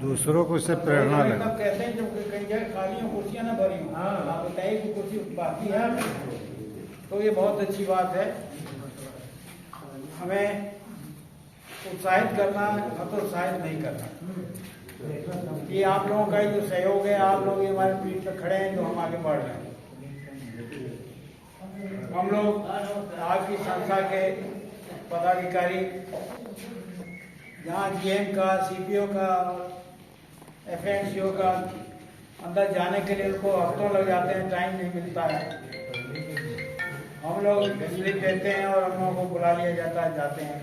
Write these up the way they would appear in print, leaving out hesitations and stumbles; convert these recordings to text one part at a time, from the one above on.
दूसरों को इससे प्रेरणा ले। तब कहते हैं जब कई जगह खाली हो कुर्सियाँ ना भरी हो, आप बताइए कि कुर्सी बाकी है, तो ये बहुत अच्छी बात है। हमें उत्साहित करना, हतोत्साहित नहीं करना। ये आप लोगों का ही जो सहयोग है, आप लोग हमारे पीठ पे खड़े हैं, जो हम आगे बढ़ रहे हैं। हम लोग आपकी संस्था के पदाधिकारी यहाँ जीएम का, सीपीओ का, एफएनसीओ का अंदर जाने के लिए उनको हफ्तों लग जाते हैं, टाइम नहीं मिलता है। हम लोग स्लिप देते हैं और हम लोगों को बुला लिया जाता है, जाते हैं।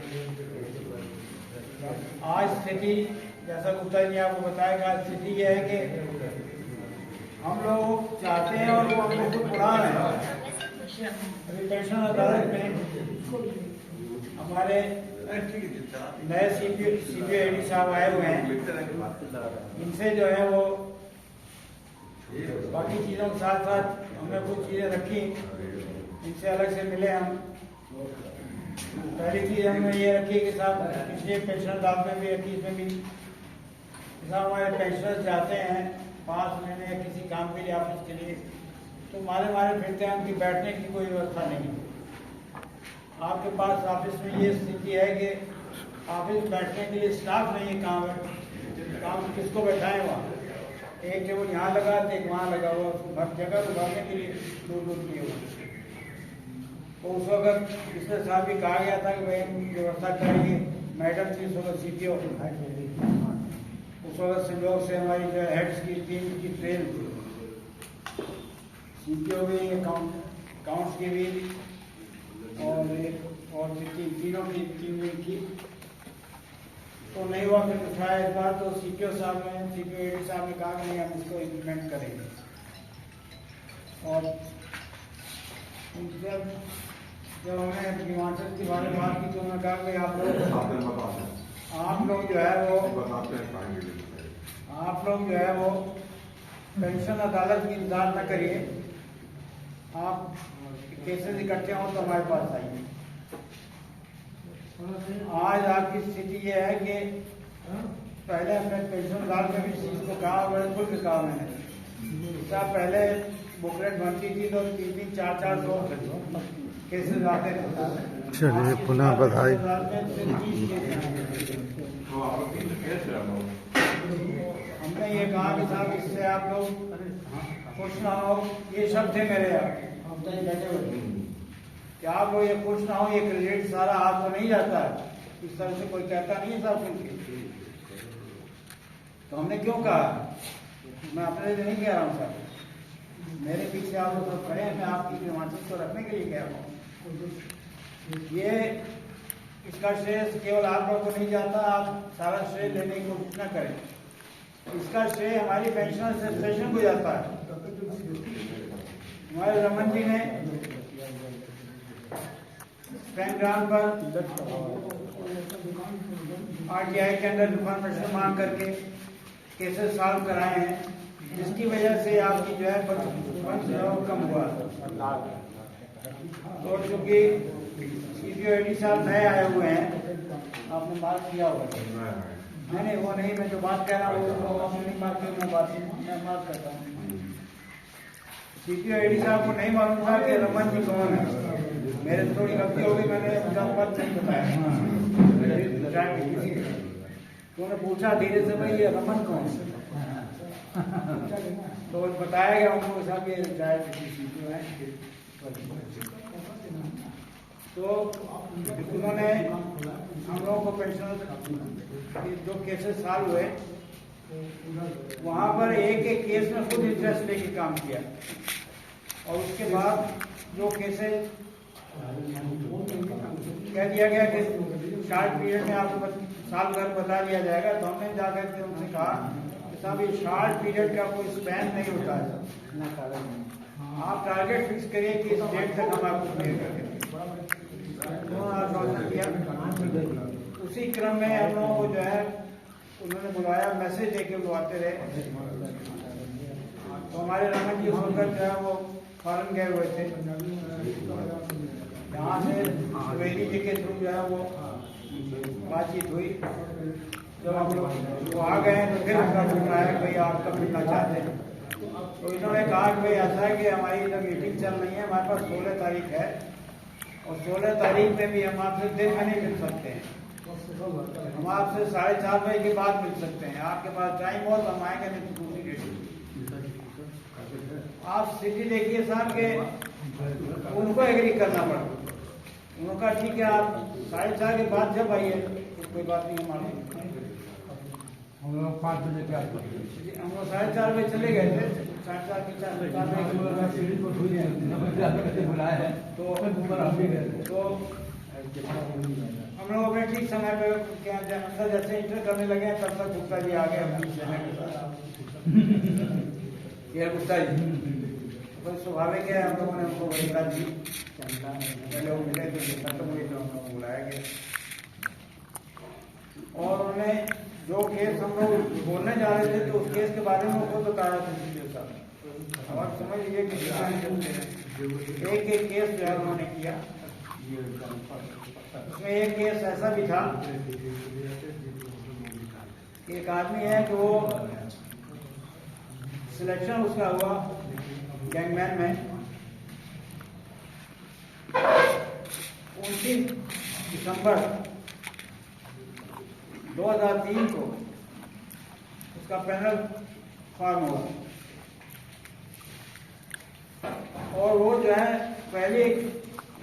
आज स्थिति जैसा गुप्ता जी आपको बताएगा, स्थिति यह है कि हम लोग चाहते हैं और वो हम लोग को बुला रहे हैं। अभी पेंशन अदालत में हमारे नए सीपीओ एडी साहब आए हुए हैं। इनसे जो है वो बाकी चीज़ों के साथ साथ हमने कुछ चीज़ें रखी, इनसे अलग से मिले हम। पहली चीज़ हमने ये रखी कि साहब पिछले पेंशन अदालत में भी रखी, इसमें भी साहब हमारे पेंशनर्स जाते हैं 5 महीने या किसी काम के लिए, ऑफिस के लिए, तो मारे फिरते हैं, उनकी बैठने की कोई व्यवस्था नहीं। आपके पास ऑफिस में ये स्थिति है कि ऑफिस बैठने के लिए स्टाफ नहीं है। काम किसको बैठाएं वहाँ? एक टेबल यहाँ लगा, एक वहाँ लगा हुआ, हर जगह उठाने के लिए दूर किए हुए। तो उस वक्त पिछले साल भी कहा गया था कि भाई हम व्यवस्था करेंगे। मैडम थी उस वक्त सीपीओ, उस वक्त संयोग से हमारी जो हेड्स की टीम की ट्रेन थी, सीपीओ भी, अकाउंट्स की भी और तीनों की टीम में की, तो नहीं हुआ। फिर उठाया इस बार, तो सीपीओ एडी साहब ने कहा कि नहीं, हम इसको इम्प्लीमेंट करेंगे। और जब हमने हिमाचल के बारे में बात की तो उन्होंने कहा कि आप लोग जो है वो पेंशन अदालत की इंतजार न करिए, आप केसेस इकट्ठे हों तो हमारे पास आइए। आज आपकी स्थिति यह है कि पहले हमने पेंशन अदालत में भी इस चीज़ को कहा, बड़े खुल के कहा मैंने। साहब पहले बुकलेट बनती थी तो 300-400 केसेस आते थे। चलिए पुनः बधाई। हमने ये कहा कि साहब इससे आप लोग खुश ना हो, ये शब्द थे मेरे कि आप लोग ये खुश ना हो, ये क्रेडिट सारा आपको नहीं जाता है, इस तरह से कोई कहता नहीं है साहब कुछ। तो हमने क्यों कहा? मैं अपने लिए नहीं कह रहा हूँ साहब, मेरे पीछे आप लोग सब खड़े हैं, मैं आपकी हिमाचल को रखने के लिए कह रहा हूँ। ये इसका श्रेय केवल आप लोगों को नहीं जाता, आप सारा श्रेय लेने की कोशिश न करें। इसका श्रेय हमारी पेंशनर एसोसिएशन को जाता है। हमारे रमन जी ने पेंग्राम पर आरटीआई के अंदर इन्फॉर्मेशन मांग करके केसेस सॉल्व कराए हैं, जिसकी वजह से आपकी जो है फंड कम हुआ। तो चूंकि सीपीओ एडी साहब नए आए हुए हैं, आपने बात किया होगा। नहीं वो नहीं, मैं जो बात कह रहा हूँ वो आपने नहीं बात की, मैं बात करता हूँ। सीपीओ एडी साहब को नहीं मालूम था कि रमन जी कौन है। मेरे से थोड़ी गलती हो गई, मैंने उनका पद नहीं बताया। तो उन्होंने पूछा धीरे से, भाई ये रमन कौन है? तो बताया गया उनको साहब ये रिटायर्ड सीपीओ है। तो उन्होंने हम लोगों को पेंशन जो केसेस सॉल्व हुए, वहाँ पर एक केस में खुद इंटरेस्ट लेके काम किया, और उसके बाद जो केसेस कह दिया गया कि शार्ट पीरियड में आपको साल भर बता दिया जाएगा, तो हमने जाकर के उनसे कहा कि साहब ये शार्ट पीरियड का कोई स्पैन नहीं होता है, आप टारगेट फिक्स करिए कि इस डेट तक हम आपको क्लियर कर देंगे। उसी क्रम में हम लोगों को जो है उन्होंने बुलाया, मैसेज देके बुलाते रहे। तो हमारे रमन जी उस वक्त जो है वो फॉरन गए हुए थे, यहाँ से सुवेदी जी के थ्रू जो है वो बातचीत हुई। जब हम लोग वो आ गए हैं तो फिर उनका पूछना है भाई आप कब मिलना चाहते हैं। तो इन्होंने कहा कि भाई ऐसा है कि हमारी इधर मीटिंग चल रही है, हमारे पास 16 तारीख है और 16 तारीख में भी हम आपसे दिन में नहीं मिल सकते हैं, हम आपसे 4:30 बजे के बाद मिल सकते हैं। आपके पास टाइम हो तो हम आएंगे, नहीं तो दूसरी डेट। आप स्थिति देखिए साहब के उनको एग्री करना पड़ा। उन्होंने कहा ठीक है आप 4:30 के बाद जब आइए तो कोई बात नहीं हमारी। हम लोग 5 बजे के आसपास हम लोग 4:30 बजे चले गए थे, 4:30 के 4:30 बुलाया है तो हम लोग अपने ठीक समय पे क्या अंदर जैसे इंटर करने लगे हैं तब तक गुप्ता जी आ गए अपनी सेना के साथ। ये गुप्ता जी तो स्वाभाविक है, हम लोगों ने उनको बोला जी पहले वो मिले थे, खत्म हुई तो हम लोग बुलाया गया और उन्हें जो केस हम लोग बोलने जा रहे थे तो उस केस के बारे में खुद बताया था सीधे साहब। अब आप समझ लीजिए कि एक एक केस जो है उन्होंने किया। उसमें एक केस ऐसा भी था कि एक आदमी है कि वो सिलेक्शन उसका हुआ गैंगमैन में 29 दिसंबर 2003 को उसका पैनल फॉर्म हुआ और वो जो है पहले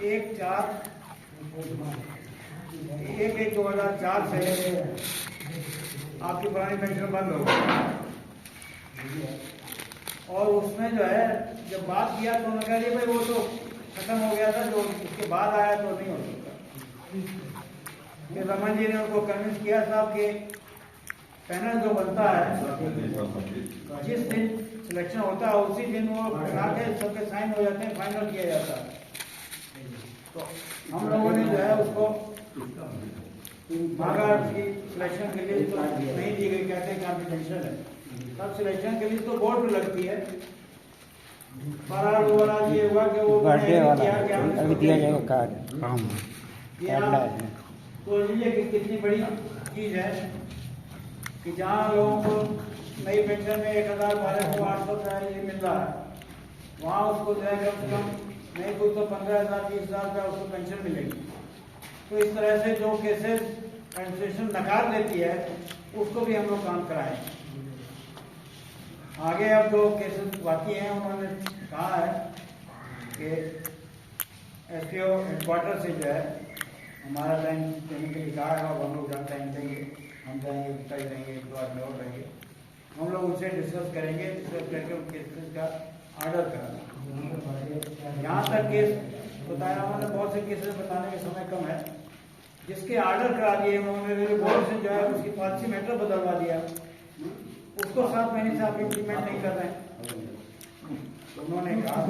1/4/2004 से आपकी पुरानी पेंशन बंद हो गई और उसमें जो है जब बात किया तो उन्होंने कहा भाई वो तो खत्म हो गया था, जो उसके बाद आया तो नहीं हो सकता। कि रमन जी ने उनको कन्विंस किया साहब कि पैनल जो बनता है जिस दिन सिलेक्शन होता है उसी दिन वो बना के सबके साइन हो जाते हैं, फाइनल किया जाता है। तो हम लोगों ने जो है उसको मांगा कि सिलेक्शन के लिए तो नहीं दी गई, कहते हैं कॉन्फिडेंशियल है। तब सिलेक्शन के लिए तो बोर्ड पे लगती है, पर ये हुआ कि वो अभी दिया जाएगा कार्ड कार्ड। तो ये कि कितनी बड़ी चीज है कि जहाँ लोगों को नई पेंशन में 1000-1200-800 का ये मिल रहा है, वहाँ उसको जो है कम से कम नहीं कुछ तो 15,000-20,000 का उसको पेंशन मिलेगी। तो इस तरह से जो केसेस एडमिनिस्ट्रेशन नकार देती है उसको भी हम लोग काम कराएं। आगे अब जो केसेस बाकी हैं उन्होंने कहा है कि एसपीओ हेडक्वार्टर से जो है हमारा टाइम देने के लिए कहा है और हम लोग टाइम देंगे, हम जाएंगे गुप्ता देंगे, 1-2 आदमी और रहेंगे, हम लोग उनसे डिस्कस करेंगे, डिस्कस करके उन केसेस का ऑर्डर कराना। यहाँ तक केस बताया उन्होंने, बहुत से केसेस बताने का समय कम है, जिसके ऑर्डर करा दिए उन्होंने बोर्ड से जो है उसकी पॉलिसी मैटर बदलवा दिया, उसको 7 महीने से आप इम्प्लीमेंट नहीं कर रहे हैं। उन्होंने कहा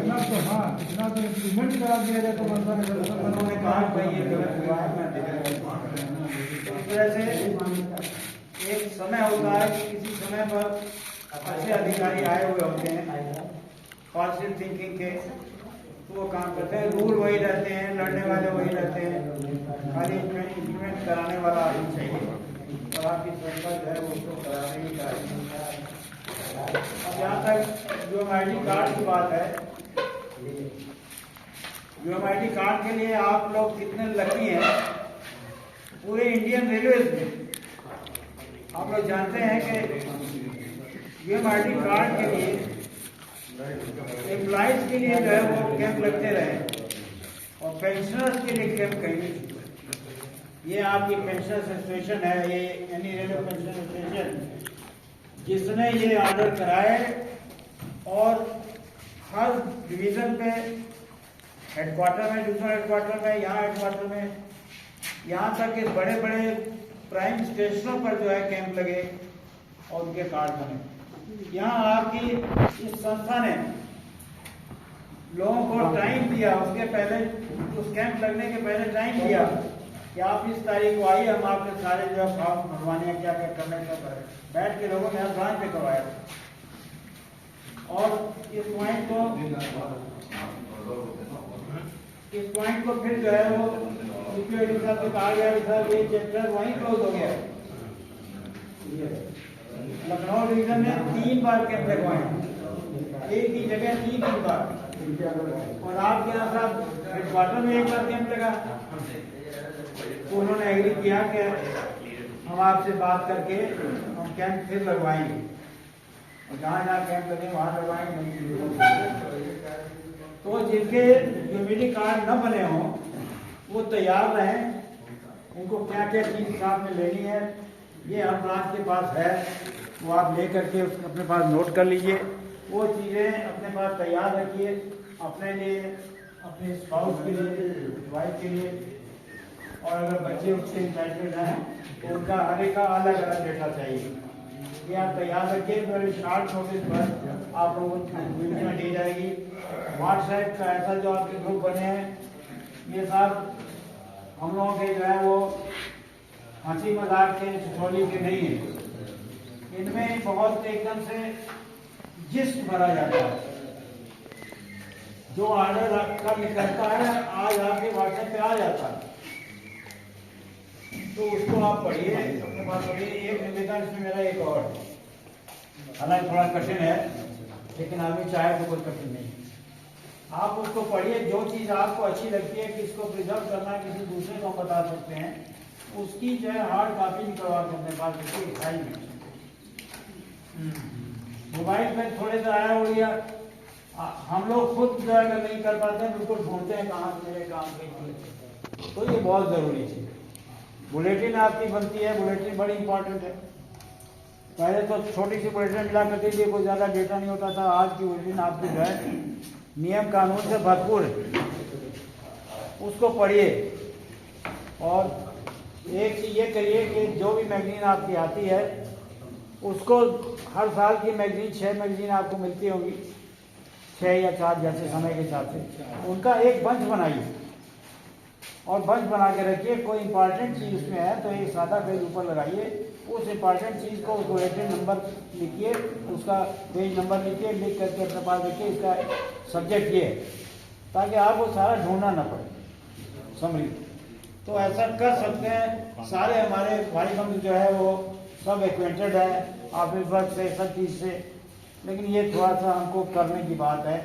इतना तो इम्प्लीमेंट करा दिया जाए तो उन्होंने कहा भाई ये गलत हुआ है, मैं देख रहा हूं। तो इस तरह से एक समय होता है कि किसी समय पर अच्छे अधिकारी आए हुए होते हैं पॉजिटिव थिंकिंग के, तो वो काम करते हैं, रूल वही रहते हैं, लड़ने वाले वही रहते हैं, खाली इम्प्लीमेंट कराने वाला आदमी चाहिए और आपकी संस्था जो है वो उसको कराने ही कराएगी। अब जहाँ तक यूएमआईडी कार्ड की बात है, यूएमआईडी कार्ड के लिए आप लोग कितने लकी हैं। पूरे इंडियन रेलवेज में आप लोग जानते हैं कि यूएमआईडी कार्ड के लिए एम्प्लॉइज के लिए जो है वो कैंप लगते रहे और पेंशनर्स के लिए कैंप कहीं नहीं। ये आपकी पेंशन एसोसिएशन है, ये यानी रेलवे पेंशन एसोसिएशन जिसने ये ऑर्डर कराए और हर डिवीजन पे हेडक्वार्टर में, डिविजनल हेडक्वार्टर में, यहाँ हेडक्वार्टर में, यहाँ तक कि बड़े बड़े प्राइम स्टेशनों पर जो है कैंप लगे और उनके कार्ड बने। यहाँ आपकी इस संस्था ने लोगों को टाइम दिया, उसके पहले उस कैंप लगने के पहले टाइम दिया कि आप इस तारीख को आइए, हम आपके सारे जो है फॉर्म भरवाने क्या क्या करने का बैठ के लोगों ने ध्यान पे करवाया और इस पॉइंट को फिर जो है वो कहा गया ये चैप्टर वहीं क्लोज हो गया। लखनऊ डिवीजन में 3 बार कैंप लगवाए हैं, एक ही जगह 3 बार। और आपके यहाँ साहब हेडक्वार्टर में 1 बार कैंप लगा, तो उन्होंने एग्री किया कि हम आपसे बात करके हम कैंप फिर लगवाएंगे, और जहाँ जहाँ कैंप लगे वहाँ लगवाएंगे। तो जिनके यूनिटी कार्ड न बने हों वो तैयार रहें, उनको क्या क्या चीज़ साथ में लेनी है ये हर ब्रांच के पास है, वो आप ले करके उसको अपने पास नोट कर लीजिए। वो चीज़ें अपने पास तैयार रखिए, अपने लिए, अपने स्पाउस के लिए, वाइफ के लिए, और अगर बच्चे उससे इंटाइटल्ड हैं तो उनका हर एक का अलग अलग डेटा चाहिए। ये आप तैयार रखिए, फिर शॉर्ट नोटिस पर आप लोगों को वीडियो दी जाएगी। व्हाट्सएप का ऐसा जो आपके ग्रुप बने हैं, ये सब हम लोगों के जो है वो हंसी मजाक के ठिठोली के नहीं है, इनमें बहुत एकदम से जिस्ट भरा जाता है। जो ऑर्डर कब निकलता है आज आपके व्हाट्सएप पे आ जाता है, तो उसको आप पढ़िए, अपने पास पढ़िए। एक निवेदन इसमें मेरा एक और, हालांकि थोड़ा कठिन है लेकिन आदमी चाहे तो कोई कठिन नहीं। आप उसको पढ़िए, जो चीज़ आपको अच्छी लगती है कि इसको प्रिजर्व करना किसी दूसरे को बता सकते हैं, उसकी जो है हार्ड कॉपी निकलवा के अपने पास रखिए फाइल में। मोबाइल पे थोड़े सा आया हो गया, हम लोग खुद जो अगर नहीं कर पाते हैं बिल्कुल ढूंढते हैं कहाँ से मेरे काम के, तो ये बहुत ज़रूरी है। बुलेटिन आपकी बनती है, बुलेटिन बड़ी इंपॉर्टेंट है। पहले तो छोटी सी बुलेटिन मिला करती थी, कोई ज़्यादा डेटा नहीं होता था। आज की बुलेटिन आपकी जो है नियम कानून से भरपूर है, उसको पढ़िए। और एक चीज़ ये करिए कि जो भी मैगजीन आपकी आती है उसको, हर साल की मैगजीन 6 मैगजीन आपको मिलती होंगी, 6 या 4 जैसे समय के हिसाब से, उनका एक बंच बनाइए और बंच बना के रखिए। कोई इंपॉर्टेंट चीज़ उसमें है तो एक सादा पेज ऊपर लगाइए, उस इंपॉर्टेंट चीज़ को बुलेटिन नंबर लिखिए, उसका पेज नंबर लिखिए, लिख करके अपने पास रखिए, इसका सब्जेक्ट ये है, ताकि आपको सारा ढूंढना ना पड़े समरी। तो ऐसा कर सकते हैं। सारे हमारे भाई बंधु जो है वो सब एक्वेंटेड है ऑफिस वर्क से, सब चीज़ से, लेकिन ये थोड़ा सा हमको करने की बात है।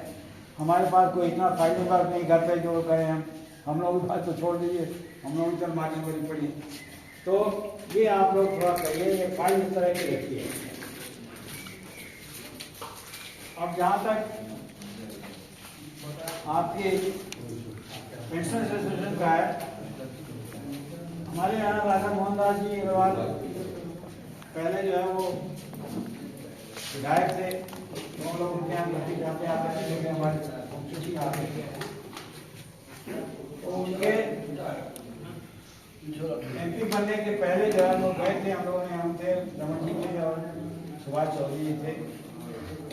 हमारे पास कोई इतना फाइलिंग वर्क नहीं, घर पे जो करें हम लोग की बात तो छोड़ दीजिए, हम लोग की मार्केट बड़ी पड़ी। तो ये आप लोग थोड़ा करिए, ये फाइल इस तरह की रखिए। अब जहाँ तक आपके पेंशन एसोसिएशन का है, हमारे यहाँ राजा मोहनदास जी अग्रवाल पहले जो है वो विधायक थे, तो हम लोग उनके यहाँ भर्ती जाते आते थे, क्योंकि हमारे चिट्ठी आते थे। तो उनके एमपी बनने के पहले जो है वो गए थे, हम लोगों ने, हम थे रमन जी थे और सुभाष चौधरी जी थे,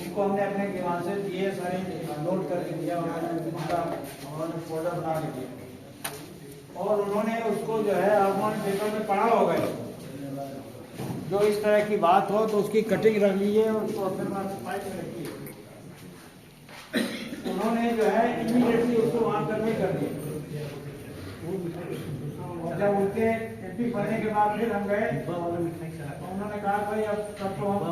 उनको हमने अपने दिमाग से दिए, सारे नोट करके दिया, उन्होंने फोल्डर बना के दिया, और उन्होंने उसको जो है आसमान पेपर में पढ़ा होगा। जो इस तरह की बात हो तो उसकी कटिंग रख लीजिए और उसको अपने पास फाइल में रखिए। उन्होंने जो है इमीडिएटली उसको वहाँ करने कर दिया, और जब उनके एमपी बनने के बाद फिर हम गए तो उन्होंने कहा भाई अब तब तो हम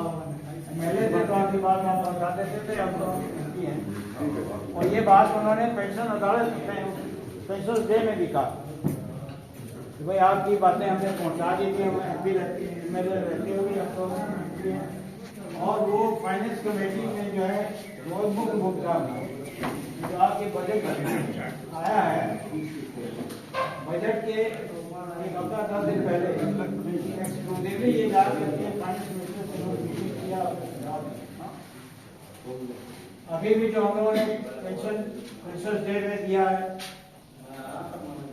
MLA थे तो आपकी बात हम पहुँचा देते थे, अब तो हम एमपी हैं। और ये बात उन्होंने पेंशन अदालत पेंशन डे में भी कहा कि भाई आपकी बातें हमने पहुँचा दी थी, हमें एमपी रहती होगी, अब तो एमपी हैं। और वो फाइनेंस कमेटी में जो है रोज मुख्य भुगतान जो आपके बजट आया है, बजट के एक हफ्ता 10 दिन पहले ये याद करके फाइनेंस मिनिस्टर से किया। अभी भी जो हम लोगों ने पेंशन डे में दिया है,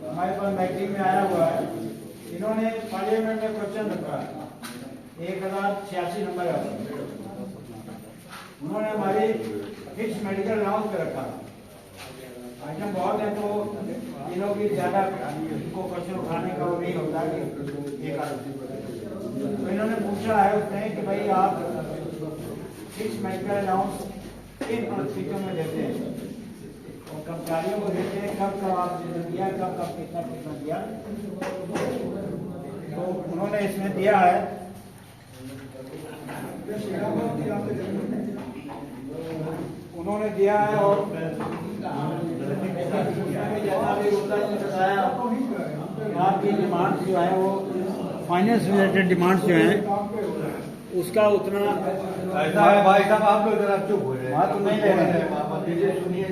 हमारे पास मैगजीन में आया हुआ है, इन्होंने पार्लियामेंट में क्वेश्चन रखा है 1086 नंबर है, उन्होंने हमारी फिक्स मेडिकल अलाउंस पे रखा। आइटम बहुत है तो इन लोग भी ज़्यादा इनको क्वेश्चन उठाने का वो नहीं होता कि ये कारण। तो इन्होंने पूछा है उसने कि भाई आप फिक्स मेडिकल अलाउंस किन परिस्थितियों में देते हैं और कर्मचारियों को देते हैं, कब कब आपने दिया, कब कब कितना कितना दिया। तो उन्होंने इसमें दिया है उन्होंने दिया है और जैसा भी गुप्ता जी ने बताया आपकी डिमांड्स जो है वो फाइनेंस रिलेटेड डिमांड्स जो हैं उसका उतना भाई साहब आप लोग जरा चुप हो जाए। बात नहीं ले रहे हैं। सुनिए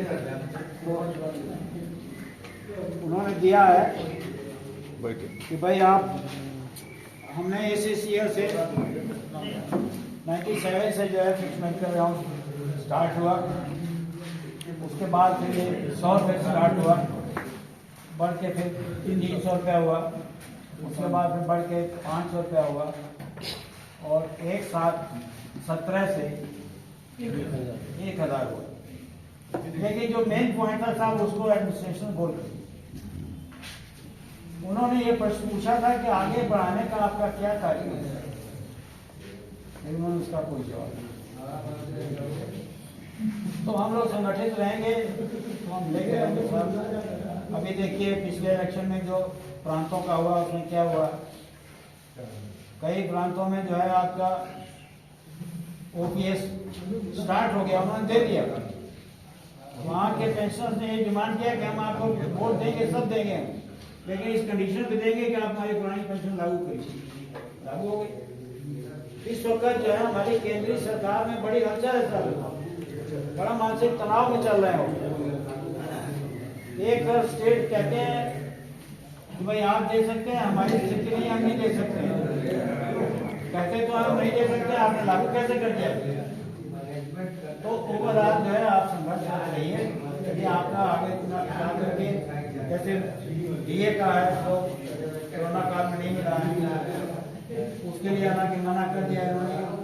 उन्होंने दिया है कि भाई आप हमने ACCL से 97 से जो है फिक्स मेडिकल अलाउंस स्टार्ट हुआ, उसके बाद फिर ये 100 रुपये स्टार्ट हुआ, बढ़ के फिर 300 रुपया हुआ, उसके बाद फिर बढ़ के 500 रुपया हुआ और एक साथ 17 से 1000 हुआ। लेकिन जो मेन पॉइंट था साहब उसको एडमिनिस्ट्रेशन बोल रही, उन्होंने ये प्रश्न पूछा था कि आगे बढ़ाने का आपका क्या कार्य है, लेकिन उन्होंने उसका कोई जवाब नहीं। तो हम लोग संगठित रहेंगे तो हम लेके रहेंगे सर। अभी देखिए पिछले इलेक्शन में जो प्रांतों का हुआ उसमें क्या हुआ, कई प्रांतों में जो है आपका OPS स्टार्ट हो गया, उन्होंने दे दिया। वहाँ के पेंशनर्स ने ये डिमांड किया कि हम आपको वोट देंगे, सब देंगे, लेकिन इस कंडीशन पे देंगे कि आप हमारी पुरानी पेंशन लागू करिए। लागू हो गई। इस वक्त जो है हमारी केंद्रीय सरकार में बड़ी हलचल है सर, बड़ा मानसिक तनाव में चल रहे हो। एक स्टेट कहते हैं कि भाई आप दे सकते हैं, हमारी स्थिति नहीं, हम नहीं दे सकते। कहते तो हम नहीं दे सकते, आपने लागू कैसे कर दिया? तो ओवरऑल जो है आप संघर्ष कर रही है। यदि आपका आगे चुनाव करके जैसे DA का है तो कोरोना काल में नहीं मिला है, उसके लिए हालांकि मना कर दिया है,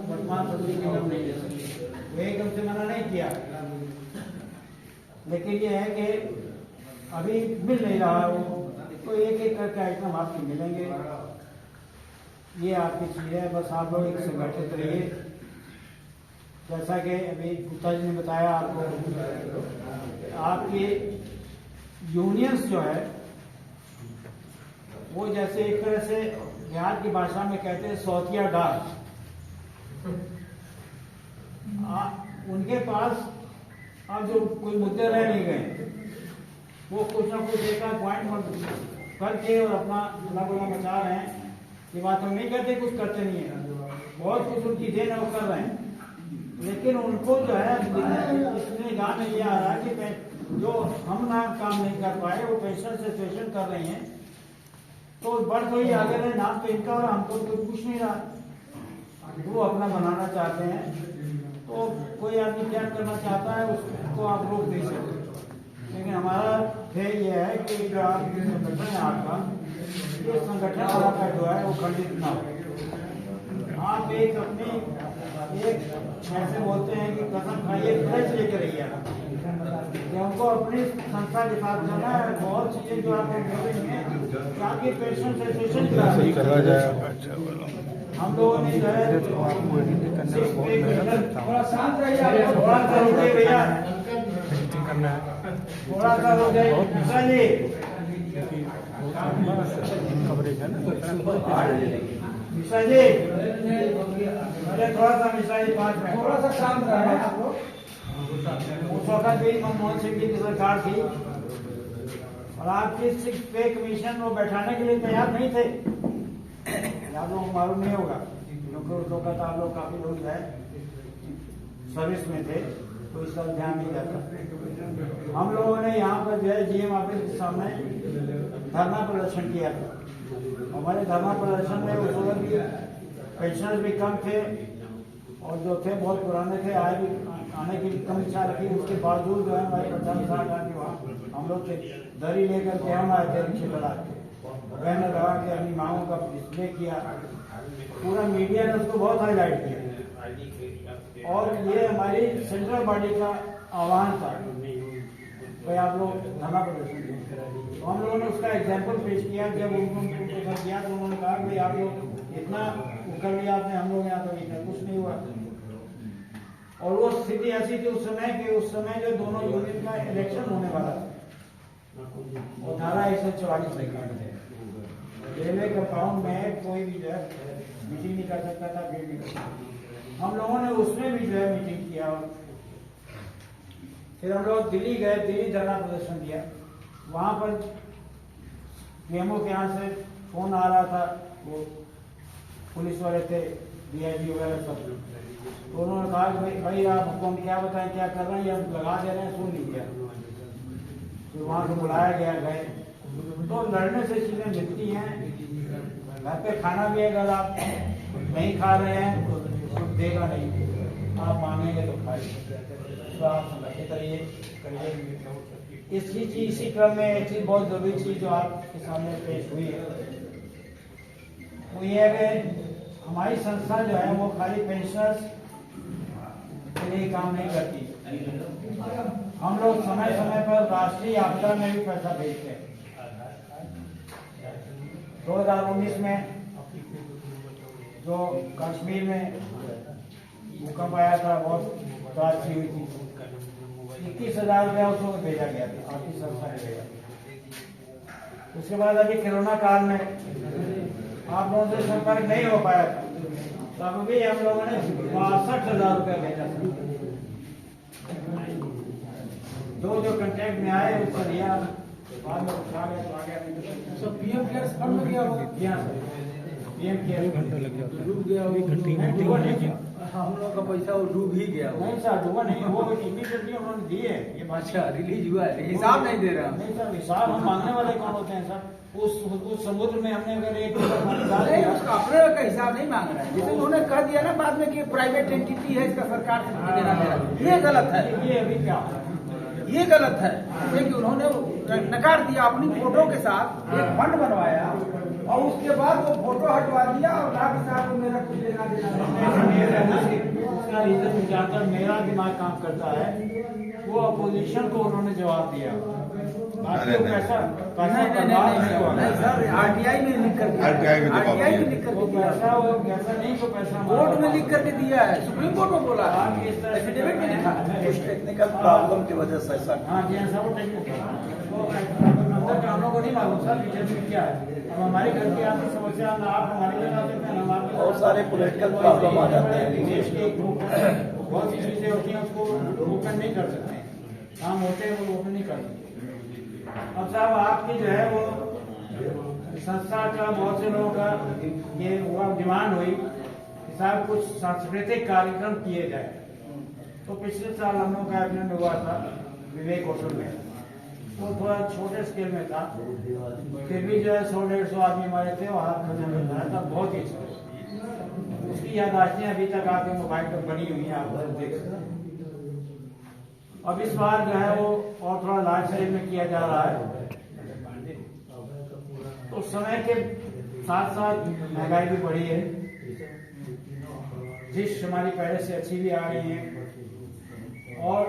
वर्तमान परिस्थिति में हम नहीं दे सकते, वो एकदम से मना नहीं किया। लेकिन ये है कि अभी मिल नहीं रहा है वो, तो एक एक करके आइटम आपको मिलेंगे। ये आपकी चीज़ है, बस आप लोग एक संगठित रहिए। जैसा कि अभी गुप्ता जी ने बताया आपको, आपके यूनियंस जो है वो जैसे एक तरह से बिहार की भाषा में कहते हैं सौतिया डाल। उनके पास अब जो कोई मुद्दे रह नहीं गए, वो कुछ ना कुछ एक पॉइंट करके और अपना गुला मचा रहे हैं। ये बात हम नहीं कहते कुछ करते नहीं है, बहुत कुछ उनकी देन है वो कर रहे हैं, लेकिन उनको जो है इसमें गाँव में ये आ रहा है कि जो हम ना काम नहीं कर पाए वो पेंशन से पेंशन कर रहे हैं, तो बढ़ कोई आगे रहे नाम तो इनका और हमको तो कुछ नहीं रहा, वो अपना बनाना चाहते हैं। तो कोई आदमी क्या करना चाहता है उसको आप रोक नहीं सकते, लेकिन हमारा ध्येय ये है कि जो आप संगठन है आपका, ये संगठन आपका जो है वो खंडित ना हो। आप एक अपनी एक ऐसे बोलते हैं कि कसम खाइए फ्रेश लेकर रहिए, उनको अपनी संस्था के साथ चलना है। बहुत चीजें जो आपको मिल रही हैं आपके पेंशन से सही करवा जाए। हम लोगों ने जो है थोड़ा शांत रहिए, थोड़ा सा रुकिए भैया, थोड़ा सा रुक जाइए मिश्रा जी, अरे थोड़ा सा मिश्रा जी 5 मिनट थोड़ा सा शांत रहे आप लोग। उस वक्त भी मनमोहन सिंह की सरकार थी और आपकी 6 पे कमीशन वो बैठाने के लिए तैयार नहीं थे। आप लोगों को मालूम नहीं होगा क्योंकि उस वक्त आप लोग काफी लोग जो है सर्विस में थे, तो इसका ध्यान नहीं जाता। हम लोगों ने यहाँ पर जो है GM ऑफिस के सामने धरना प्रदर्शन किया था। हमारे धरना प्रदर्शन में उस वक्त पेंशनर्स भी कम थे और जो थे बहुत पुराने थे, आने की कम इच्छा रखी, उसके बावजूद जो है हमारे प्रधान साहब की वहाँ हम लोग दरी लेकर के हम आए थे, रिक्शे लगा के बैनर लगा के अपनी मांगों का डिस्प्ले किया। पूरा मीडिया ने उसको बहुत हाईलाइट किया और ये हमारी सेंट्रल बॉडी का आह्वान था भाई आप लोग धरना प्रदर्शन करें। तो हम लोगों ने उसका एग्जाम्पल पेश किया। जब उनको किया तो उन्होंने कहा भाई आप लोग इतना कर लिया आपने, हम लोग यहाँ तो कुछ नहीं हुआ। और वो स्थिति ऐसी थी उस समय कि उस समय जो दोनों यूनियन का इलेक्शन होने वाला था और धारा 144 थे, रेलवे कंपाउंड में कोई भी जो है मीटिंग नहीं कर सकता था, भीड़ नहीं कर सकता। हम लोगों ने उसमें भी जो है मीटिंग किया। फिर हम लोग दिल्ली गए, दिल्ली धरना प्रदर्शन दिया। वहाँ पर पीएमओ के यहाँ से फोन आ रहा था, वो पुलिस वाले थे, DIG वगैरह सब। तो उन्होंने कहा कि भाई आप हमको हम क्या बताएं, क्या कर रहे हैं, या लगा दे रहे हैं, सुन लीजिए। फिर वहाँ से बुलाया गया, गए। तो लड़ने से चीज़ें मिलती हैं। घर पे खाना भी अगर आप नहीं खा रहे हैं तो कुछ देगा नहीं, आप मांगेंगे तो खाइए। तो आप समझते करिए करिए। इसी क्रम में एक चीज़ बहुत ज़रूरी चीज़ जो आपके सामने पेश हुई है वो ये है कि हमारी संस्था जो है वो खाली पेंशनर्स के लिए काम नहीं करती। हम लोग समय समय पर राष्ट्रीय आपदा में भी पैसा भेजते हैं। 2019 में जो कश्मीर में भूकंप आया था, बहुत त्रासदी हुई थी, 21,000 रुपया उसको भेजा गया था, आपकी संस्था ने भेजा। उसके बाद अभी कोरोना काल में आप लोगों से संपर्क नहीं हो पाया था, तब भी हम लोगों ने 62,000 रुपया भेजा था। जो कंटेक्ट में आए उसको लिया, बाद में उठा गया तो आ गया, नहीं तो PM केयर्स फंड में गया होगा। PM केयर्स घंटा लग गया, डूब गया, 1 घंटे मीटिंग हुई थी। हम लोग का पैसा वो डूब ही गया। नहीं सर, डूबा नहीं, वो इमीडिएटली उन्होंने दिए। ये बात अच्छा, रिलीज हुआ है, हिसाब नहीं दे रहा। नहीं सर, हिसाब हम मांगने वाले कौन होते हैं सर? उस समुद्र में हमने अगर एक डाल नहीं, दिया, उसका अपने का हिसाब नहीं मांग रहा है। जैसे उन्होंने कह दिया ना बाद में कि प्राइवेट एंटिटी है, इसका सरकार से नहीं देना दे रहा, ये गलत है। ये अभी क्या ये गलत है क्योंकि उन्होंने नकार दिया, अपनी फोटो के साथ एक फंड बनवाया और उसके बाद वो फोटो हटवा दिया और कहा कि साहब मेरा कुछ लेना देना नहीं। उसका रीजन जानकर मेरा दिमाग काम करता है। वो अपोजिशन को उन्होंने जवाब दिया, बाकी वो पैसा नहीं सर, RTI में लिख कर दिया, RTI में लिख करके दिया, पैसा वो पैसा नहीं, तो पैसा कोर्ट में लिख करके दिया है, सुप्रीम कोर्ट में बोला है, एफिडेविट में लिखा है। कुछ टेक्निकल प्रॉब्लम की वजह से ऐसा। हाँ जी, ऐसा वो अंदर का हम लोग को नहीं मालूम सर डिटेल में क्या है। अब हमारे घर की आपकी समस्या आप हमारे लिए ला सकते हैं, हम आपके बहुत सारे पॉलिटिकल प्रॉब्लम आ जाते हैं। देश के बहुत सी चीजें होती हैं, उसको ओपन नहीं कर सकते, काम होते हैं वो ओपन नहीं कर सकते। अब साहब आपकी जो है वो संस्था का बहुत से लोगों का ये हुआ डिमांड हुई कि साहब कुछ सांस्कृतिक कार्यक्रम किए जाए। तो पिछले साल हम लोग का एक्सीडेंट हुआ था विवेक होटल में, वो थोड़ा छोटे स्केल में था, फिर भी जो है 100-150 आदमी हमारे थे, वहाँ खजा में था, तब बहुत ही अच्छा। उसकी यादाश्तें अभी तक आपके मोबाइल पर बनी हुई हैं, आप देख सकते हैं। अब इस बार जो है वो और थोड़ा लार्ज स्केल में किया जा रहा है। तो समय के साथ साथ महंगाई भी बढ़ी है, डिश हमारी पहले से अच्छी भी आ रही है और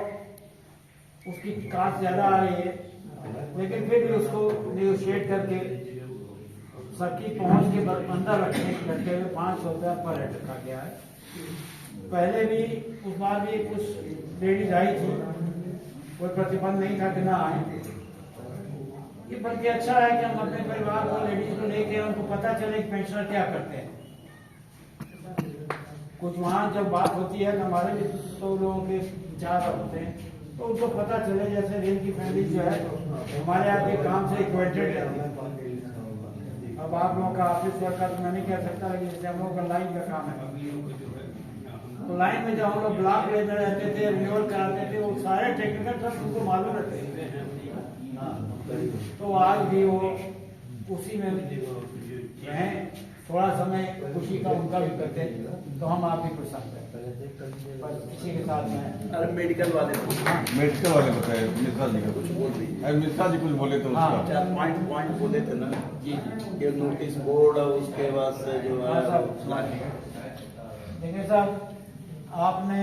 उसकी कास्ट ज्यादा आ रही है, लेकिन फिर भी उसको नेगोशिएट करके सबकी पहुंच के अंदर रखते हुए 500 रुपया पर हेड रखा गया है। पहले भी उस बार भी कुछ लेडीज आई थी, कोई प्रतिबंध नहीं था कि ना आए। ये बल्कि अच्छा है कि हम अपने परिवार को, लेडीज को लेके उनको पता चले कि पेंशनर क्या करते हैं। कुछ वहाँ जब बात होती है तो हमारे भी तो लोगों के विचार होते हैं, तो उनको पता चले। जैसे रेल की फैमिली जो है हमारे यहाँ के काम से इक्वेटेड रहती है। अब आप लोगों का ऑफिस वर्क का तो मैं नहीं कह सकता, लेकिन जैसे हम लोग का लाइन का काम है, तो लाइन में जब हम लोग ब्लॉक में रहते थे, रिन्यूअल कराते थे, वो सारे टेक्निकल सब उनको मालूम रहते थे। तो आज भी वो उसी में रहें, थोड़ा समय खुशी का उनका भी करते हैं, तो हम आप भी खुश हैं। बस इसी के साथ में अरे मेडिकल वाले मेडिकल वाले बताए मिश्रा जी का कुछ बोल दी, अरे मिश्रा जी कुछ बोले तो हाँ। उसका पॉइंट बोले थे ना जी कि नोटिस बोर्ड और उसके बाद से जो हाँ है साहब, देखिए साहब, आपने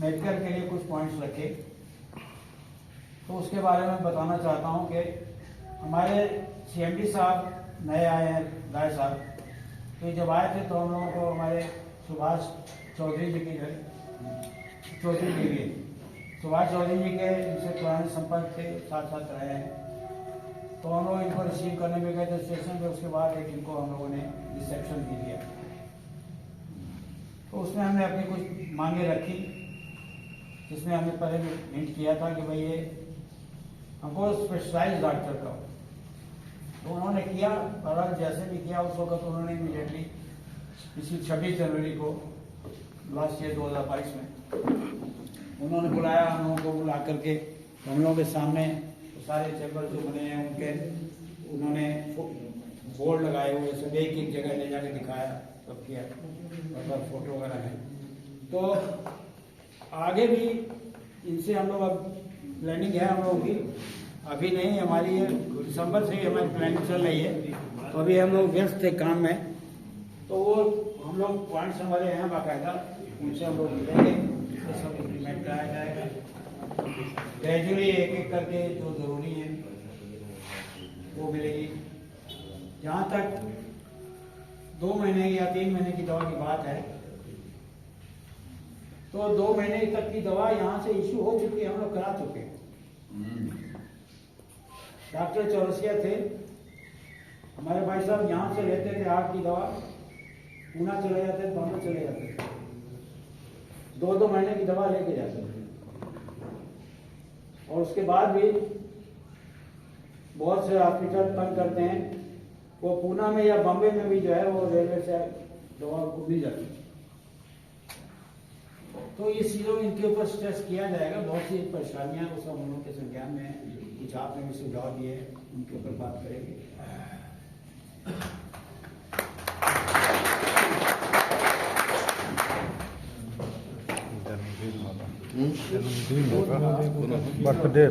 मेडिकल के लिए कुछ पॉइंट्स रखे, तो उसके बारे में बताना चाहता हूं कि हमारे CMD साहब नए आए हैं, राय साहब, तो जब आए थे तो हम लोगों को हमारे सुभाष चौधरी जी के चौधरी जी के सुभाष चौधरी जी के इनसे पुराने संपर्क थे, साथ साथ रहे हैं। तो हम लोग इनको रिसीव करने में गए थे स्टेशन पे, उसके बाद एक इनको हम लोगों ने रिसेप्शन भी दिया। तो उसमें हमने अपनी कुछ मांगे रखी, जिसमें हमने पहले भी हिंट किया था कि भाई ये हमको स्पेशलाइज डॉक्टर का हो। तो उन्होंने किया, और जैसे भी किया उस वक्त उन्होंने इमीडिएटली इसी 26 जनवरी को लास्ट ईयर 2022 में उन्होंने बुलाया हम लोगों को, बुला करके हम लोगों के सामने सारे चैम्बर जो बने हैं उनके उन्होंने बोर्ड लगाए हुए सब एक एक जगह ले जाके दिखाया, सब किया, मतलब फोटो वगैरह है। तो आगे भी इनसे हम लोग अब प्लानिंग है हम लोगों की, अभी नहीं, हमारी दिसंबर से ही हमारी प्लानिंग चल रही है। तो अभी हम लोग व्यस्त थे काम में, तो वो हम लोग पॉइंट्स हमारे हैं बाकायदा, उनसे हम लोग मिलेंगे, ये सब इम्प्लीमेंट कराया जाएगा ग्रेजुअली, एक एक करके जो जरूरी है वो मिलेगी। जहाँ तक 2 महीने या 3 महीने की दवा की बात है, तो 2 महीने तक की दवा यहाँ से इशू हो चुकी है, हम लोग करा चुके हैं। डॉक्टर चौरसिया थे हमारे भाई साहब, यहाँ से लेते थे हार्ट की दवा, पूना चले जाते थे, बॉम्बे चले जाते थे, 2-2 महीने की दवा लेके जाते थे। और उसके बाद भी बहुत से हॉस्पिटल तंग करते हैं, वो पूना में या बॉम्बे में भी जो है वो रेलवे से दवा को मिल जाती है। तो ये चीज़ों इनके ऊपर स्ट्रेस किया जाएगा। बहुत सी परेशानियां वो सब हम लोग के संज्ञान में है, कुछ आपने भी सुझाव दिए, उनके ऊपर बात करेंगे। बर्थडे